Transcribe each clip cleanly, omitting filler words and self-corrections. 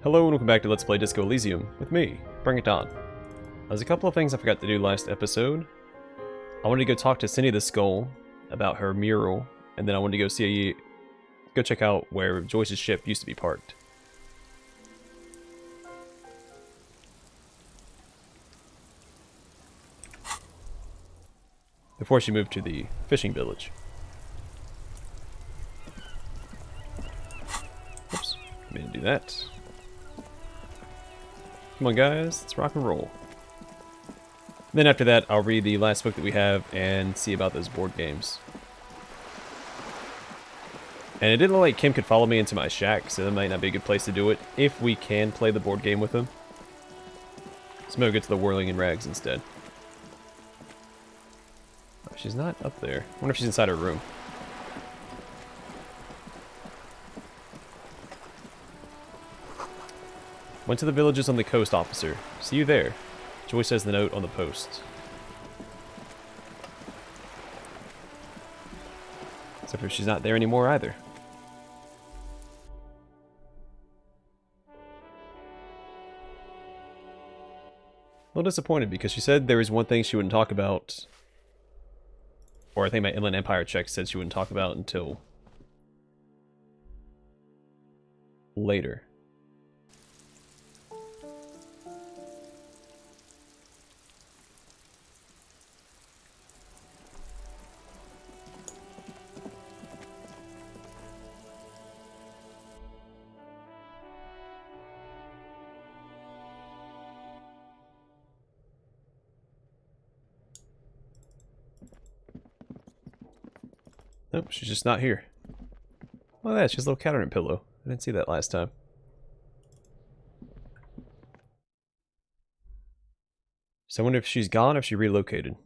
Hello and welcome back to Let's Play Disco Elysium with me, Bring It On. There's a couple of things I forgot to do last episode. I wanted to go talk to Cindy the Skull about her mural, and then I wanted to go check out where Joyce's ship used to be parked. Before she moved to the fishing village. Oops, I didn't do that. Come on guys, let's rock and roll. Then after that, I'll read the last book that we have and see about those board games. And it didn't look like Kim could follow me into my shack, so that might not be a good place to do it, if we can play the board game with him. So maybe we'll get to the whirling in rags instead. Oh, she's not up there. I wonder if she's inside her room. Went to the villages on the coast, officer. See you there. Joyce says the note on the post. Except for she's not there anymore either. A little disappointed because she said there was one thing she wouldn't talk about. Or I think my Inland Empire check said she wouldn't talk about until later. Nope, she's just not here. Look at that, she has a little cat on her pillow. I didn't see that last time. So I wonder if she's gone or if she relocated.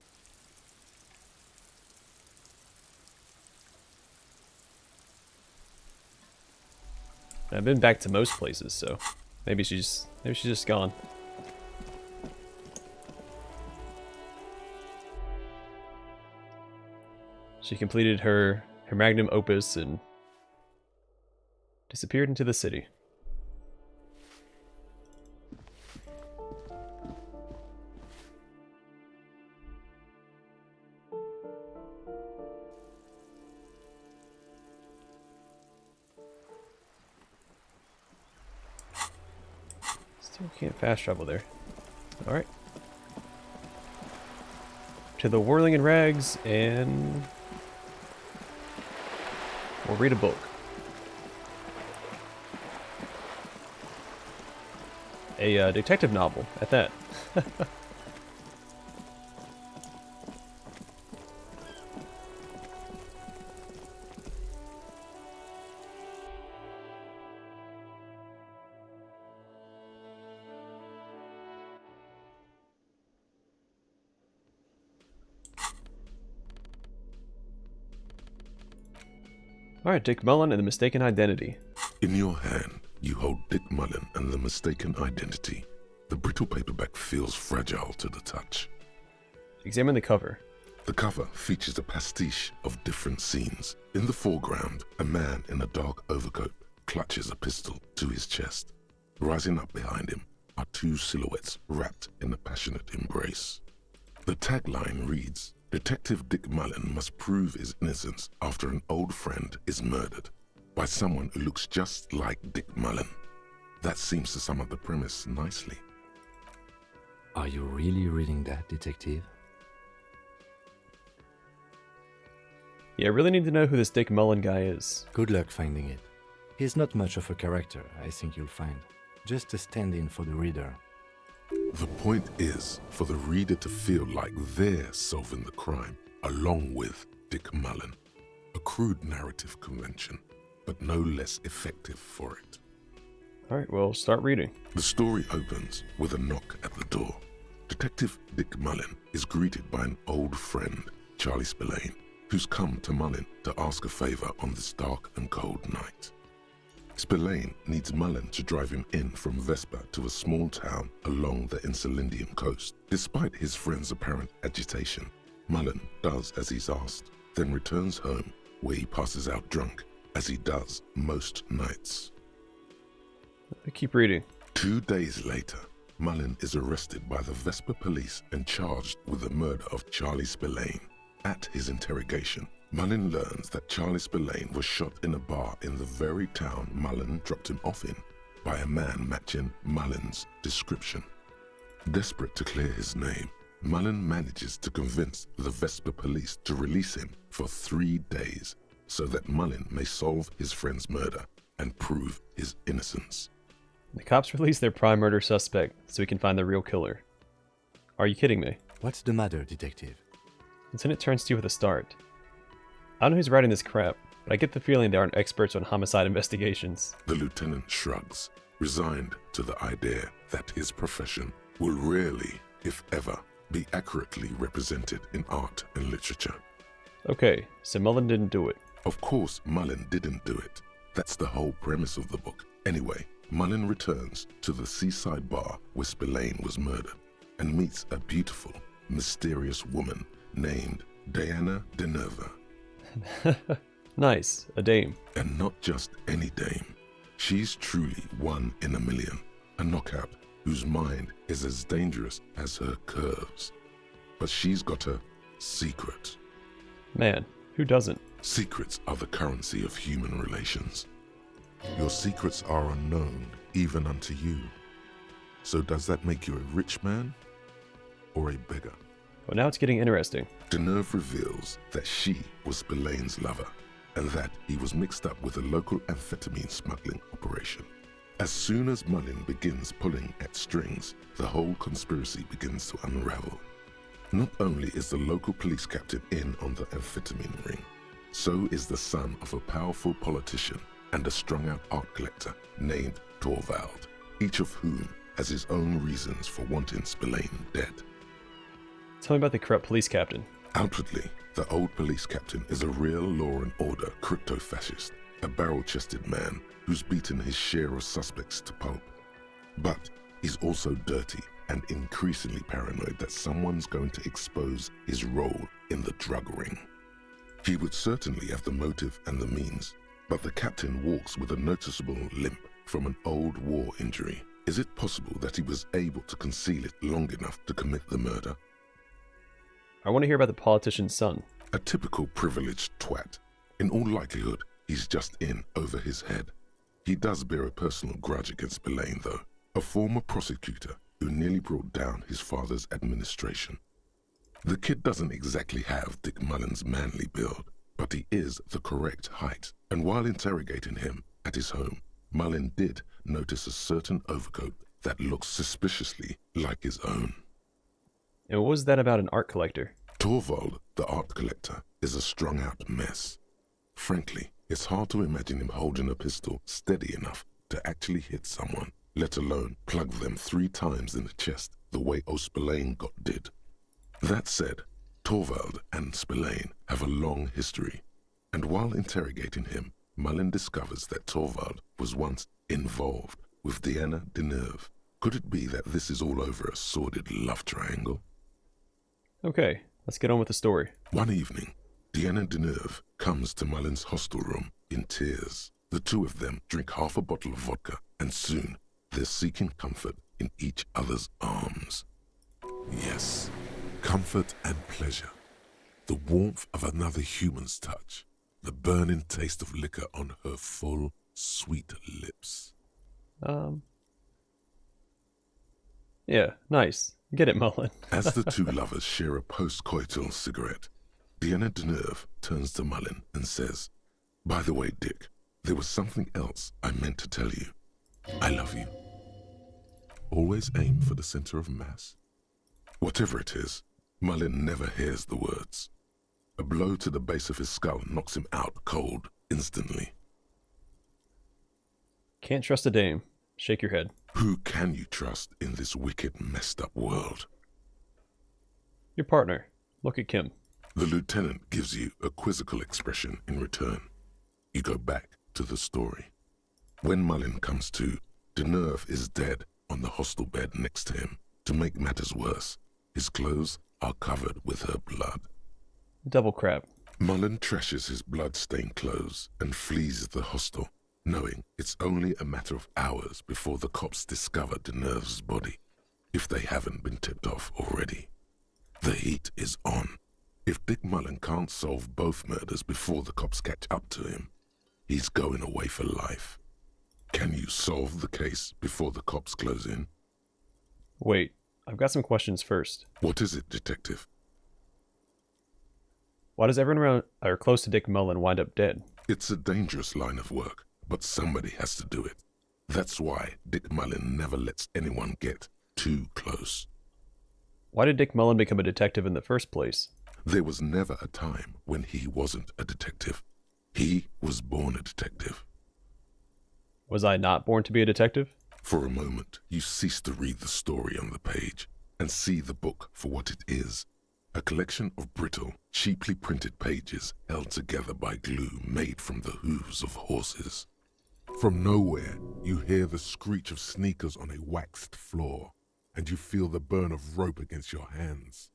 I've been back to most places, so maybe she's just gone. She completed her magnum opus and disappeared into the city. Still can't fast travel there. Alright. To the whirling in rags and we'll read a book. A detective novel, at that. Alright, Dick Mullen and the Mistaken Identity. In your hand, you hold Dick Mullen and the Mistaken Identity. The brittle paperback feels fragile to the touch. Examine the cover. The cover features a pastiche of different scenes. In the foreground, a man in a dark overcoat clutches a pistol to his chest. Rising up behind him are two silhouettes wrapped in a passionate embrace. The tagline reads, Detective Dick Mullen must prove his innocence after an old friend is murdered by someone who looks just like Dick Mullen. That seems to sum up the premise nicely. Are you really reading that, detective? Yeah, I really need to know who this Dick Mullen guy is. Good luck finding it. He's not much of a character, I think you'll find. Just a stand-in for the reader. The point is for the reader to feel like they're solving the crime, along with Dick Mullen. A crude narrative convention, but no less effective for it. Alright, well, start reading. The story opens with a knock at the door. Detective Dick Mullen is greeted by an old friend, Charlie Spillane, who's come to Mullen to ask a favor on this dark and cold night. Spillane needs Mullen to drive him in from Vespa to a small town along the Elysium coast. Despite his friend's apparent agitation, Mullen does as he's asked, then returns home where he passes out drunk, as he does most nights. Keep reading. 2 days later, Mullen is arrested by the Vesper police and charged with the murder of Charlie Spillane. At his interrogation, Mullen learns that Charlie Spillane was shot in a bar in the very town Mullen dropped him off in by a man matching Mullen's description. Desperate to clear his name, Mullen manages to convince the Vesper police to release him for 3 days so that Mullen may solve his friend's murder and prove his innocence. The cops release their prime murder suspect so we can find the real killer. Are you kidding me? What's the matter, detective? Lieutenant turns to you with a start. I don't know who's writing this crap, but I get the feeling they aren't experts on homicide investigations. The lieutenant shrugs, resigned to the idea that his profession will rarely, if ever, be accurately represented in art and literature. Okay, so Mullen didn't do it. Of course, Mullen didn't do it. That's the whole premise of the book. Anyway, Mullen returns to the seaside bar where Spillane was murdered and meets a beautiful, mysterious woman named Diana Deneva. Nice, a dame. And not just any dame. She's truly one in a million, a knockout whose mind is as dangerous as her curves. But she's got a secret. Man, who doesn't? Secrets are the currency of human relations. Your secrets are unknown even unto you. So does that make you a rich man or a beggar? Well, now it's getting interesting. Deneuve reveals that she was Spillane's lover and that he was mixed up with a local amphetamine smuggling operation. As soon as Mullen begins pulling at strings, the whole conspiracy begins to unravel. Not only is the local police captain in on the amphetamine ring, so is the son of a powerful politician and a strung-out art collector named Torvald, each of whom has his own reasons for wanting Spillane dead. Tell me about the corrupt police captain. Outwardly, the old police captain is a real law and order crypto-fascist, a barrel-chested man who's beaten his share of suspects to pulp. But he's also dirty and increasingly paranoid that someone's going to expose his role in the drug ring. He would certainly have the motive and the means, but the captain walks with a noticeable limp from an old war injury. Is it possible that he was able to conceal it long enough to commit the murder? I want to hear about the politician's son. A typical privileged twat. In all likelihood, he's just in over his head. He does bear a personal grudge against Spillane, though, a former prosecutor who nearly brought down his father's administration. The kid doesn't exactly have Dick Mullen's manly build, but he is the correct height, and while interrogating him at his home, Mullen did notice a certain overcoat that looks suspiciously like his own. And what was that about an art collector? Torvald, the art collector, is a strung-out mess. Frankly, it's hard to imagine him holding a pistol steady enough to actually hit someone, let alone plug them 3 times in the chest the way Spillane got did. That said, Torvald and Spillane have a long history, and while interrogating him, Mullen discovers that Torvald was once involved with Diana Deneuve. Could it be that this is all over a sordid love triangle? Okay, let's get on with the story. One evening, Diana Deneuve comes to Mullen's hostel room in tears. The two of them drink half a bottle of vodka, and soon they're seeking comfort in each other's arms. Yes, comfort and pleasure. The warmth of another human's touch. The burning taste of liquor on her full, sweet lips. Yeah, nice. Get it, Mullen. As the two lovers share a post-coital cigarette, Diana Deneuve turns to Mullen and says, "By the way, Dick, there was something else I meant to tell you. I love you." Always aim for the center of mass. Whatever it is, Mullen never hears the words. A blow to the base of his skull knocks him out cold instantly. Can't trust a dame. Shake your head. Who can you trust in this wicked, messed up world? Your partner. Look at Kim. The lieutenant gives you a quizzical expression in return. You go back to the story. When Mullen comes to, Deneuve is dead on the hostel bed next to him. To make matters worse, his clothes are covered with her blood. Double crap. Mullen trashes his blood-stained clothes and flees the hostel. knowing it's only a matter of hours before the cops discover Deneuve's body, if they haven't been tipped off already. The heat is on. If Dick Mullen can't solve both murders before the cops catch up to him, he's going away for life. Can you solve the case before the cops close in? Wait, I've got some questions first. What is it, Detective? Why does everyone around or close to Dick Mullen wind up dead? It's a dangerous line of work, but somebody has to do it. That's why Dick Mullen never lets anyone get too close. Why did Dick Mullen become a detective in the first place? There was never a time when he wasn't a detective. He was born a detective. Was I not born to be a detective? For a moment, you cease to read the story on the page and see the book for what it is. A collection of brittle, cheaply printed pages held together by glue made from the hooves of horses. From nowhere, you hear the screech of sneakers on a waxed floor, and you feel the burn of rope against your hands.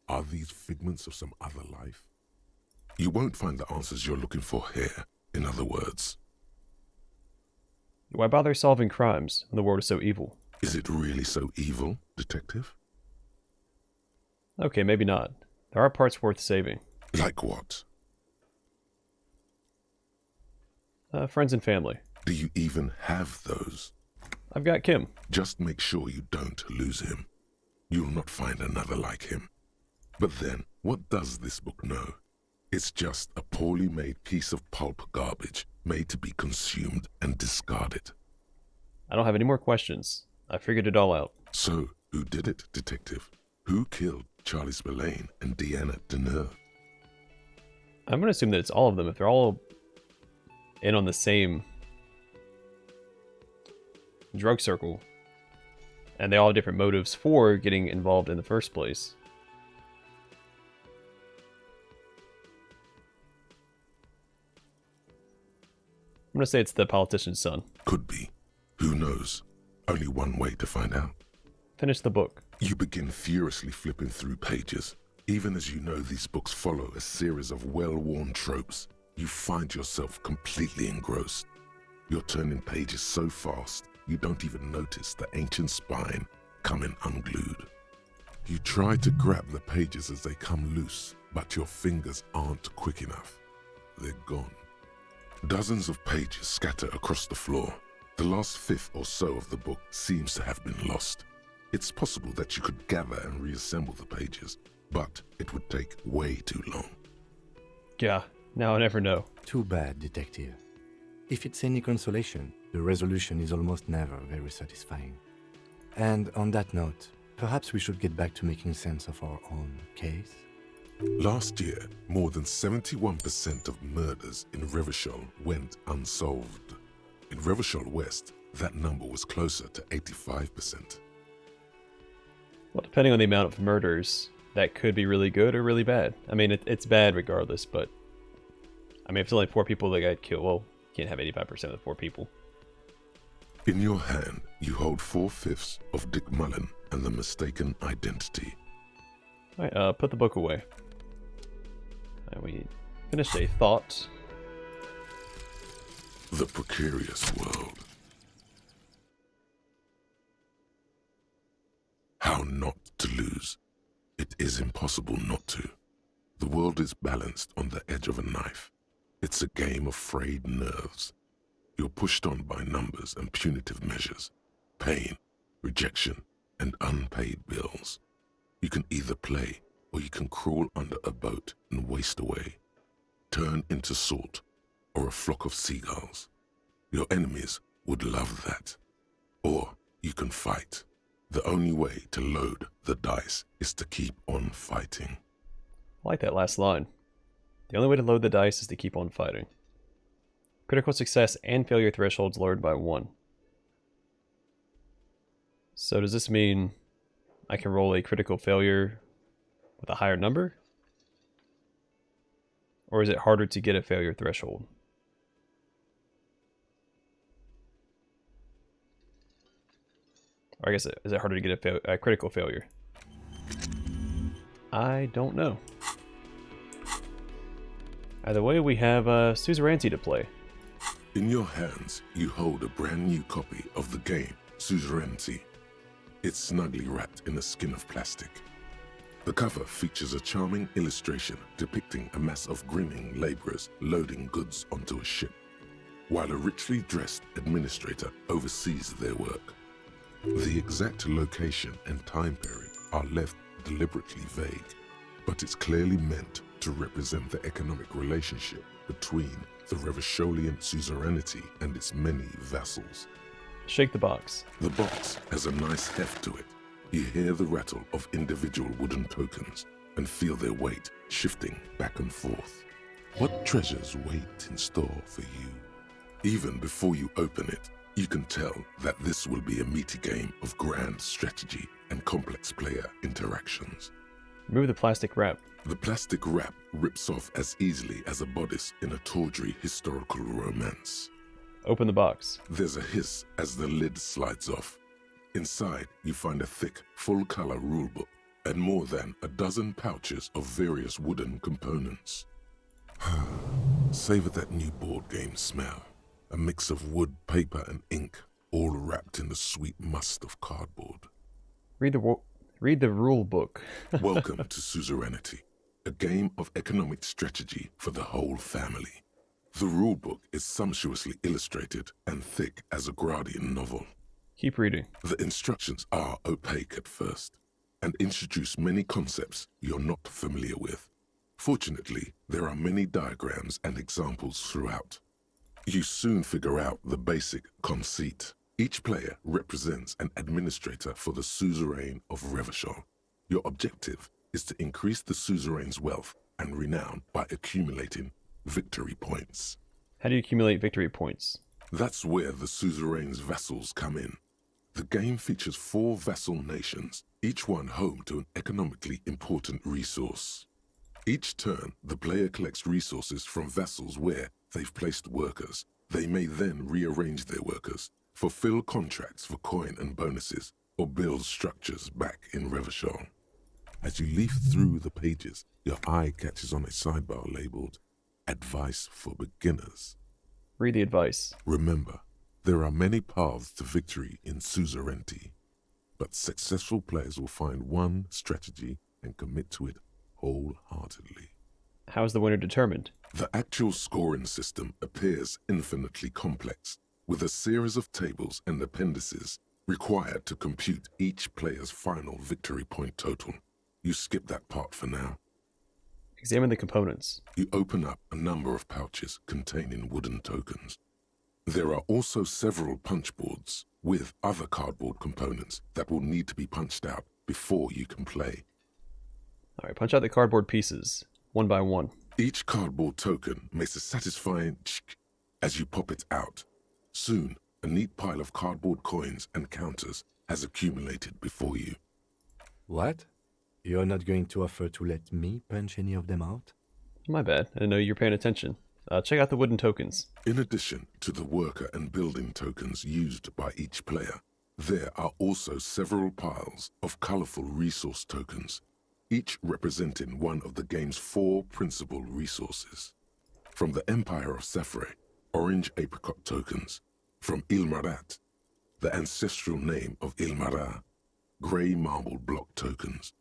Are these figments of some other life? You won't find the answers you're looking for here, in other words. Why bother solving crimes when the world is so evil? Is it really so evil, Detective? Okay, maybe not. There are parts worth saving. Like what? Friends and family. Do you even have those? I've got Kim. Just make sure you don't lose him. You'll not find another like him. But then, what does this book know? It's just a poorly made piece of pulp garbage made to be consumed and discarded. I don't have any more questions. I figured it all out. So, who did it, Detective? Who killed Charlie Spillane and Deanna Deneuve? I'm going to assume that it's all of them if they're all in on the same drug circle. And they all have different motives for getting involved in the first place. I'm going to say it's the politician's son. Could be. Who knows? Only one way to find out. Finish the book. You begin furiously flipping through pages. Even as you know these books follow a series of well-worn tropes, you find yourself completely engrossed. You're turning pages so fast, you don't even notice the ancient spine coming unglued. You try to grab the pages as they come loose, but your fingers aren't quick enough. They're gone. Dozens of pages scatter across the floor. The last fifth or so of the book seems to have been lost. It's possible that you could gather and reassemble the pages, but it would take way too long. Yeah, now I never know. Too bad, Detective. If it's any consolation, the resolution is almost never very satisfying. And on that note, perhaps we should get back to making sense of our own case? Last year, more than 71% of murders in Revachol went unsolved. In Revachol West, that number was closer to 85%. Well, depending on the amount of murders, that could be really good or really bad. I mean, it's bad regardless, but... I mean, if it's only 4 people that got killed, well, you can't have 85% of the 4 people. In your hand, you hold 4/5 of Dick Mullen and the mistaken identity. Alright, put the book away. And we finished a thought. The precarious world. How not to lose. It is impossible not to. The world is balanced on the edge of a knife. It's a game of frayed nerves. You're pushed on by numbers and punitive measures, pain, rejection, and unpaid bills. You can either play, or you can crawl under a boat and waste away, turn into salt, or a flock of seagulls. Your enemies would love that. Or you can fight. The only way to load the dice is to keep on fighting. I like that last line. The only way to load the dice is to keep on fighting. Critical success and failure thresholds lowered by 1. So does this mean I can roll a critical failure with a higher number? Or is it harder to get a failure threshold? Or I guess, is it harder to get a critical failure? I don't know. Either way, we have Suzerainty to play. In your hands, you hold a brand new copy of the game, Suzerainty. It's snugly wrapped in a skin of plastic. The cover features a charming illustration depicting a mass of grinning laborers loading goods onto a ship, while a richly dressed administrator oversees their work. The exact location and time period are left deliberately vague, but it's clearly meant to represent the economic relationship between the Revacholian suzerainty and its many vassals. Shake the box. The box has a nice heft to it. You hear the rattle of individual wooden tokens and feel their weight shifting back and forth. What treasures wait in store for you? Even before you open it, you can tell that this will be a meaty game of grand strategy and complex player interactions. Remove the plastic wrap. The plastic wrap rips off as easily as a bodice in a tawdry historical romance. Open the box. There's a hiss as the lid slides off. Inside, you find a thick, full-color rulebook and more than a dozen pouches of various wooden components. Savor that new board game smell. A mix of wood, paper, and ink, all wrapped in the sweet must of cardboard. Read the rule book. Welcome to Suzerainty, a game of economic strategy for the whole family. The rulebook is sumptuously illustrated and thick as a Gradian novel. Keep reading. The instructions are opaque at first and introduce many concepts you're not familiar with. Fortunately, there are many diagrams and examples throughout. You soon figure out the basic conceit. Each player represents an administrator for the suzerain of Revachol. Your objective is to increase the suzerain's wealth and renown by accumulating victory points. How do you accumulate victory points? That's where the suzerain's vassals come in. The game features 4 vassal nations, each one home to an economically important resource. Each turn, the player collects resources from vassals where they've placed workers. They may then rearrange their workers, fulfill contracts for coin and bonuses, or build structures back in Revachol. As you leaf through the pages, your eye catches on a sidebar labeled Advice for Beginners. Read the advice. Remember, there are many paths to victory in Suzerainty, but successful players will find one strategy and commit to it wholeheartedly. How is the winner determined? The actual scoring system appears infinitely complex, with a series of tables and appendices required to compute each player's final victory point total. You skip that part for now. Examine the components. You open up a number of pouches containing wooden tokens. There are also several punch boards with other cardboard components that will need to be punched out before you can play. Alright, punch out the cardboard pieces, one by one. Each cardboard token makes a satisfying tsk as you pop it out. Soon, a neat pile of cardboard coins and counters has accumulated before you. What? You're not going to offer to let me punch any of them out? My bad, I didn't know you were paying attention. Check out the wooden tokens. In addition to the worker and building tokens used by each player, there are also several piles of colorful resource tokens, each representing one of the game's 4 principal resources. From the Empire of Safre, orange apricot tokens. From Ilmarat, the ancestral name of Ilmara, gray marble block tokens.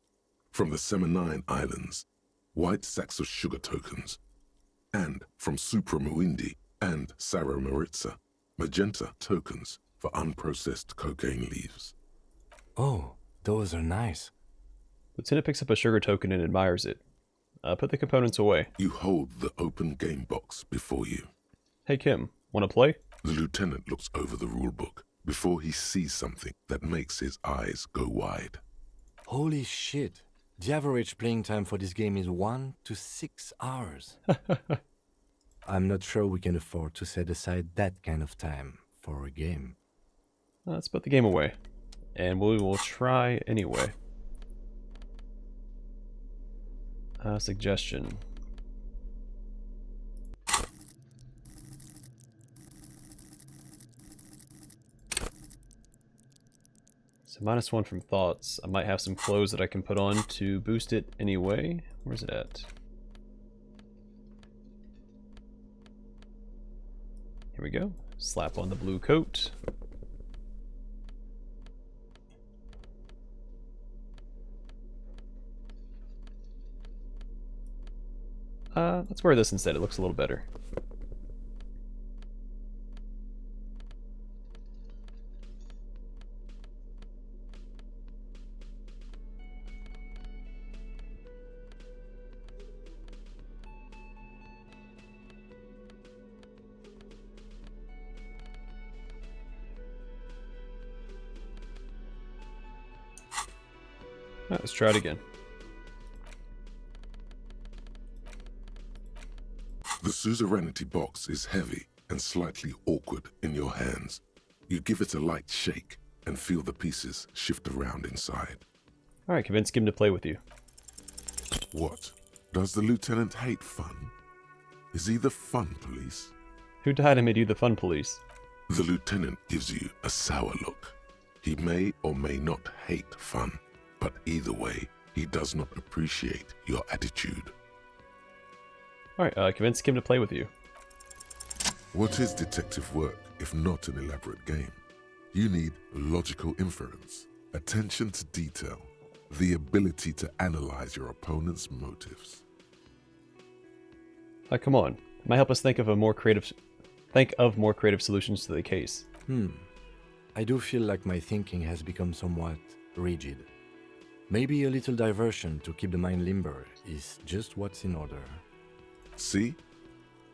From the Semenine Islands, white sacks of sugar tokens. And from Supramuindi and Sarah Maritza, magenta tokens for unprocessed cocaine leaves. Oh, those are nice. Lieutenant picks up a sugar token and admires it. Put the components away. You hold the open game box before you. Hey Kim, wanna play? The lieutenant looks over the rulebook before he sees something that makes his eyes go wide. Holy shit. The average playing time for this game is 1 to 6 hours. I'm not sure we can afford to set aside that kind of time for a game. Let's put the game away. And we will try anyway. Suggestion. So -1 from thoughts. I might have some clothes that I can put on to boost it anyway. Where's it at? Here we go. Slap on the blue coat. Let's wear this instead. It looks a little better. Alright, let's try it again. The suzerainty box is heavy and slightly awkward in your hands. You give it a light shake and feel the pieces shift around inside. Alright, convince Kim to play with you. What? Does the lieutenant hate fun? Is he the fun police? Who died and made you the fun police? The lieutenant gives you a sour look. He may or may not hate fun, but either way, he does not appreciate your attitude. Alright, convince Kim to play with you. What is detective work if not an elaborate game? You need logical inference, attention to detail, the ability to analyze your opponent's motives. Come on. It might help us think of more creative solutions to the case. I do feel like my thinking has become somewhat rigid. Maybe a little diversion to keep the mind limber is just what's in order. See?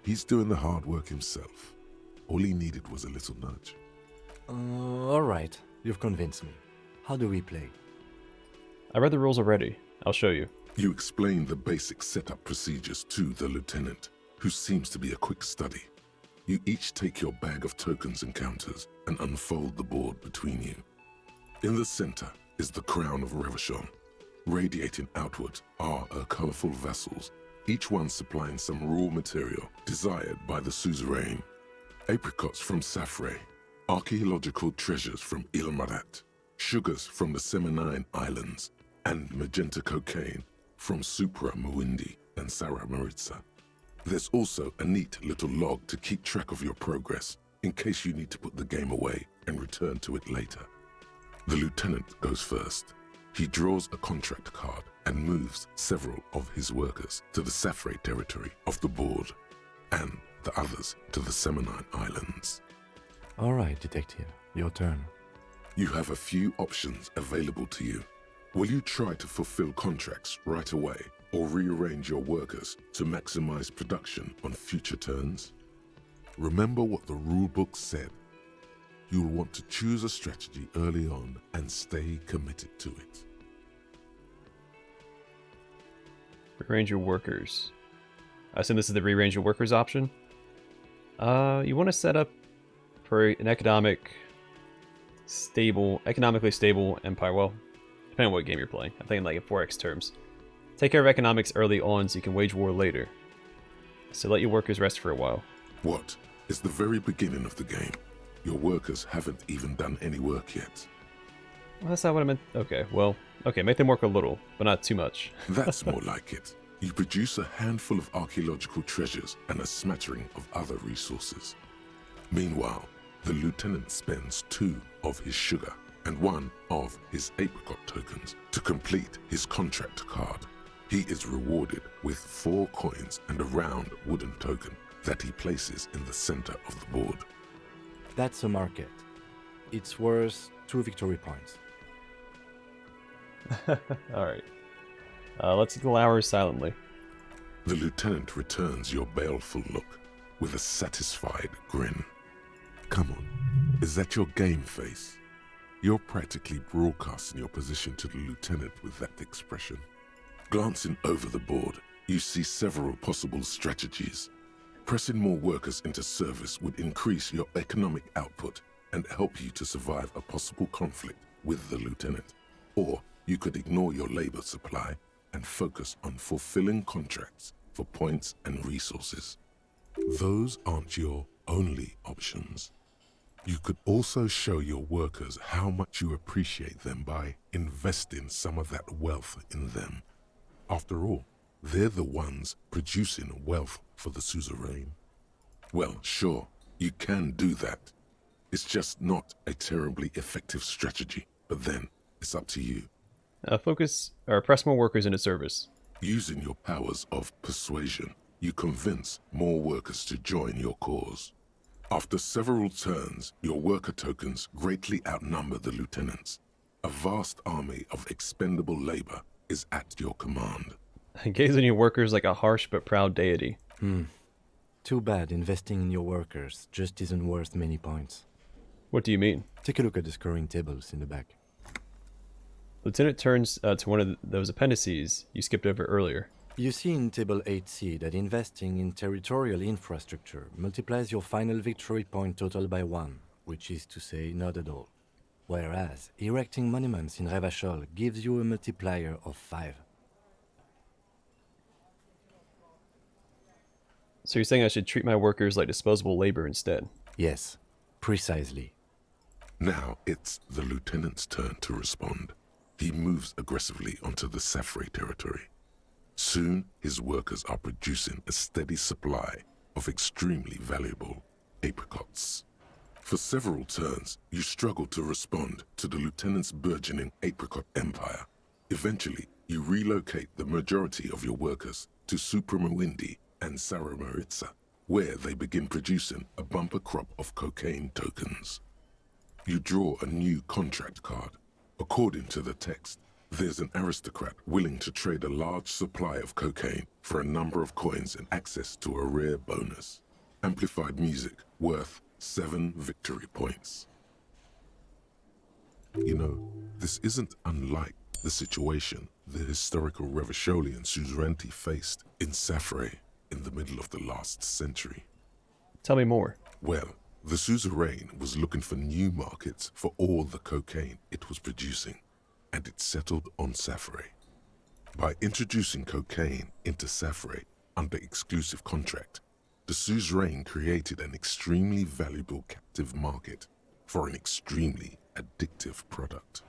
He's doing the hard work himself. All he needed was a little nudge. Alright, you've convinced me. How do we play? I read the rules already. I'll show you. You explain the basic setup procedures to the lieutenant, who seems to be a quick study. You each take your bag of tokens and counters and unfold the board between you. In the center is the crown of Revachon. Radiating outward are her colorful vessels, each one supplying some raw material desired by the suzerain. Apricots from Safre, archaeological treasures from Ilmarat, sugars from the Seminine Islands, and magenta cocaine from Supra Muindi and Sarah Maritza. There's also a neat little log to keep track of your progress in case you need to put the game away and return to it later. The lieutenant goes first. He draws a contract card and moves several of his workers to the Safre territory of the board, and the others to the Seminine Islands. Alright, detective, your turn. You have a few options available to you. Will you try to fulfill contracts right away, or rearrange your workers to maximize production on future turns? Remember what the rulebook said. You'll want to choose a strategy early on and stay committed to it. Rearrange your workers. I assume this is the rearrange your workers option. You want to set up for an economically stable empire. Well, depending on what game you're playing. I'm thinking like in 4X terms. Take care of economics early on so you can wage war later. So let your workers rest for a while. What? It's the very beginning of the game. Your workers haven't even done any work yet. Well, that's not what I meant. Okay, well, okay, make them work a little, but not too much. That's more like it. You produce a handful of archaeological treasures and a smattering of other resources. Meanwhile, the lieutenant spends 2 of his sugar and 1 of his apricot tokens to complete his contract card. He is rewarded with 4 coins and a round wooden token that he places in the center of the board. That's a market. It's worth 2 victory points. Alright. Let's glower silently. The lieutenant returns your baleful look with a satisfied grin. Come on, is that your game face? You're practically broadcasting your position to the lieutenant with that expression. Glancing over the board, you see several possible strategies. Pressing more workers into service would increase your economic output and help you to survive a possible conflict with the lieutenant. Or you could ignore your labor supply and focus on fulfilling contracts for points and resources. Those aren't your only options. You could also show your workers how much you appreciate them by investing some of that wealth in them. After all, they're the ones producing wealth for the suzerain. Well, sure, You can do that. It's just not a terribly effective strategy, but then it's up to you. Focus or press more workers into service. Using your powers of persuasion, you convince more workers to join your cause. After several turns, your worker tokens greatly outnumber the lieutenants. A vast army of expendable labor is at your command. Gaze on your workers like a harsh but proud deity. Too bad investing in your workers just isn't worth many points. What do you mean? Take a look at the scoring tables in the back. Lieutenant turns to one of those appendices you skipped over earlier. You see in Table 8C that investing in territorial infrastructure multiplies your final victory point total by 1, which is to say not at all. Whereas erecting monuments in Revachol gives you a multiplier of 5. So you're saying I should treat my workers like disposable labor instead? Yes, precisely. Now it's the lieutenant's turn to respond. He moves aggressively onto the Safre territory. Soon, his workers are producing a steady supply of extremely valuable apricots. For several turns, you struggle to respond to the lieutenant's burgeoning apricot empire. Eventually, you relocate the majority of your workers to Supremawindi and Saramoritza, where they begin producing a bumper crop of cocaine tokens. You draw a new contract card. According to the text, there's an aristocrat willing to trade a large supply of cocaine for a number of coins and access to a rare bonus. Amplified music worth 7 victory points. You know, this isn't unlike the situation the historical Revacholian suzerainty faced in Safre in the middle of the last century. Tell me more. Well, the suzerain was looking for new markets for all the cocaine it was producing, and it settled on Safre. By introducing cocaine into Safre under exclusive contract, the suzerain created an extremely valuable captive market for an extremely addictive product.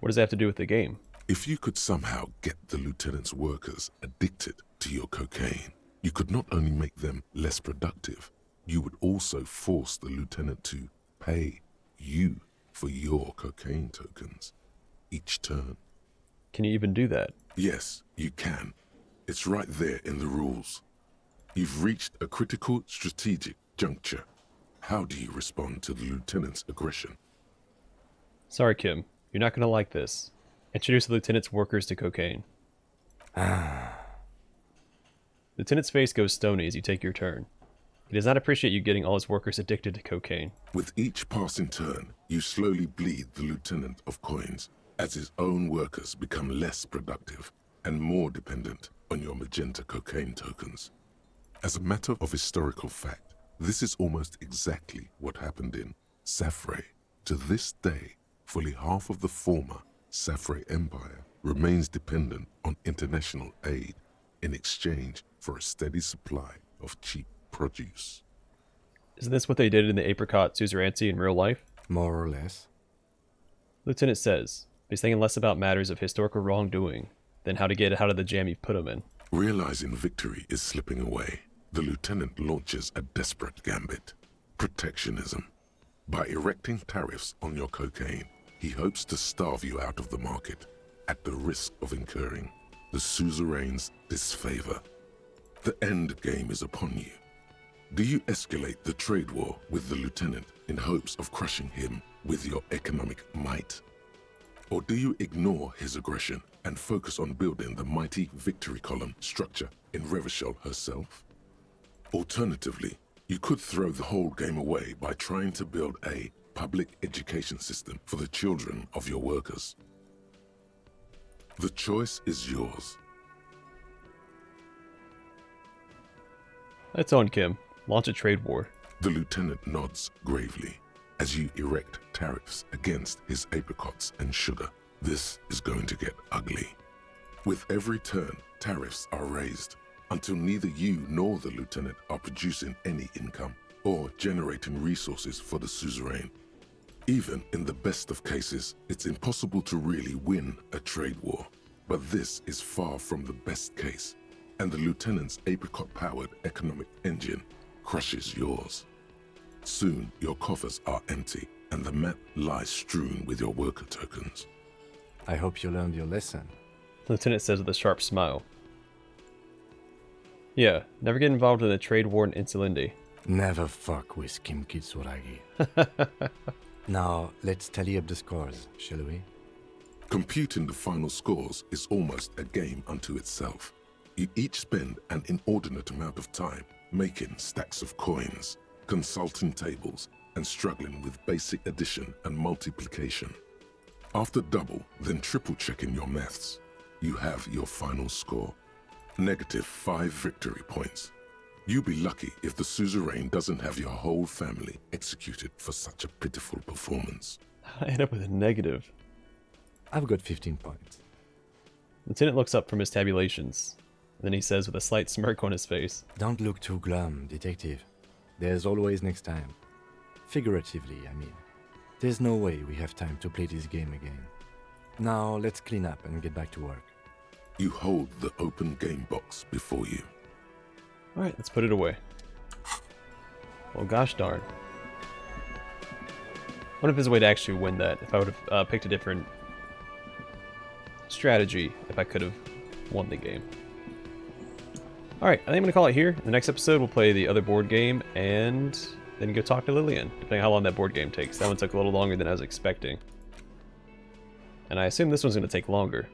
What does that have to do with the game? If you could somehow get the lieutenant's workers addicted to your cocaine, you could not only make them less productive, you would also force the lieutenant to pay you for your cocaine tokens each turn. Can you even do that? Yes, you can. It's right there in the rules. You've reached a critical strategic juncture. How do you respond to the lieutenant's aggression? Sorry, Kim. You're not going to like this. Introduce the lieutenant's workers to cocaine. Lieutenant's face goes stony as you take your turn. He does not appreciate you getting all his workers addicted to cocaine. With each passing turn, you slowly bleed the lieutenant of coins as his own workers become less productive and more dependent on your magenta cocaine tokens. As a matter of historical fact, this is almost exactly what happened in Safre. To this day, fully half of the former Safre Empire remains dependent on international aid in exchange for a steady supply of cheap produce. Isn't this what they did in the apricot suzerainty in real life? More or less. Lieutenant says he's thinking less about matters of historical wrongdoing than how to get out of the jam you've put him in. Realizing victory is slipping away, the lieutenant launches a desperate gambit: protectionism. By erecting tariffs on your cocaine, he hopes to starve you out of the market at the risk of incurring the suzerain's disfavor. The end game is upon you. Do you escalate the trade war with the lieutenant in hopes of crushing him with your economic might? Or do you ignore his aggression and focus on building the mighty victory column structure in Revachol herself? Alternatively, you could throw the whole game away by trying to build a public education system for the children of your workers. The choice is yours. That's on, Kim. Launch a trade war. The lieutenant nods gravely as you erect tariffs against his apricots and sugar. This is going to get ugly. With every turn, tariffs are raised until neither you nor the lieutenant are producing any income or generating resources for the suzerain. Even in the best of cases, it's impossible to really win a trade war. But this is far from the best case, and the lieutenant's apricot-powered economic engine crushes yours. Soon, your coffers are empty, and the map lies strewn with your worker tokens. I hope you learned your lesson. The lieutenant says with a sharp smile. Yeah, never get involved in a trade war in Insulindi. Never fuck with Kim Kitsuragi. Now, let's tally up the scores, shall we? Computing the final scores is almost a game unto itself. You each spend an inordinate amount of time making stacks of coins, consulting tables, and struggling with basic addition and multiplication. After double, then triple checking your maths, you have your final score. -5 victory points. You'll be lucky if the suzerain doesn't have your whole family executed for such a pitiful performance. I end up with a negative. I've got 15 points. Lieutenant looks up from his tabulations. Then he says with a slight smirk on his face. Don't look too glum, detective. There's always next time. Figuratively, I mean. There's no way we have time to play this game again. Now, let's clean up and get back to work. You hold the open game box before you. Alright, let's put it away. Well, gosh darn. What if there's a way to actually win that? If I would have picked a different strategy, if I could have won the game. Alright, I think I'm going to call it here. In the next episode, we'll play the other board game and then go talk to Lillian, depending on how long that board game takes. That one took a little longer than I was expecting. And I assume this one's going to take longer.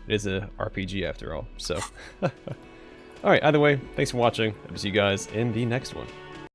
It is a RPG after all, so. Alright, either way, thanks for watching. I'll see you guys in the next one.